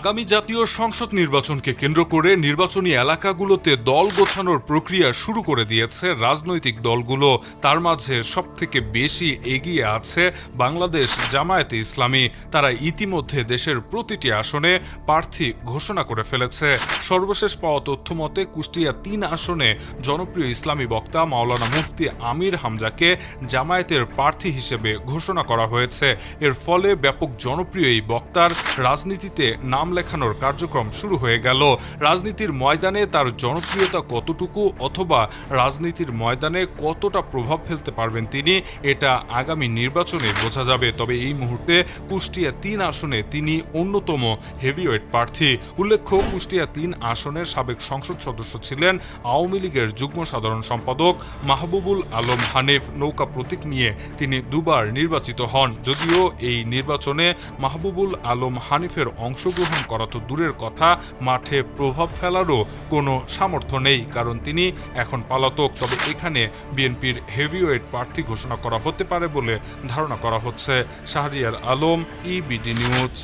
আগামী জাতীয় সংসদ নির্বাচনকে কেন্দ্র করে নির্বাচনী এলাকাগুলোতে দল গোছানোর প্রক্রিয়া শুরু করে দিয়েছে রাজনৈতিক দলগুলো। তার মাঝে সবথেকে বেশি এগিয়ে আছে বাংলাদেশ জামায়াতে ইসলামী। তারা ইতিমধ্যে দেশের প্রতিটি আসনে প্রার্থী ঘোষণা করে ফেলেছে। সর্বশেষ পাওয়া তথ্য মতে কুষ্টিয়া ৩ আসনে জনপ্রিয় ইসলামী বক্তা মাওলানা মুফতি আমির হামজাকে জামায়াতের প্রার্থী হিসেবে ঘোষণা করা হয়েছে। এর ফলে ব্যাপক জনপ্রিয় এই বক্তার রাজনীতিতে নাম লেখানোর কার্যক্রম শুরু হয়ে গেল। রাজনীতির ময়দানে তার জনপ্রিয়তা কতটুকু অথবা রাজনীতির ময়দানে কতটা প্রভাব ফেলতে পারবেন তিনি, এটা আগামী নির্বাচনে বোঝা যাবে। তবে এই মুহূর্তে কুষ্টিয়া ৩ আসনে তিনি অন্যতম হেভিওয়েট প্রার্থী। উল্লেখ্য, কুষ্টিয়া ৩ আসনের সাবেক সংসদ সদস্য ছিলেন আওয়ামী লীগের যুগ্ম সাধারণ সম্পাদক মাহবুবুল আলম হানিফ। নৌকা প্রতীক নিয়ে তিনি দুবার নির্বাচিত হন। যদিও এই নির্বাচনে মাহবুবুল আলম হানিফের অংশগ্রহণ করা তো দূরের কথা, মাঠে প্রভাব ফেলারও কোনো সামর্থ্য নেই, কারণ তিনি এখন পলাতক। তবে এখানে বিএনপির হেভিওয়েট প্রার্থী ঘোষণা করা হতে পারে বলে ধারণা করা হচ্ছে। Shahriar Alam, EBD news.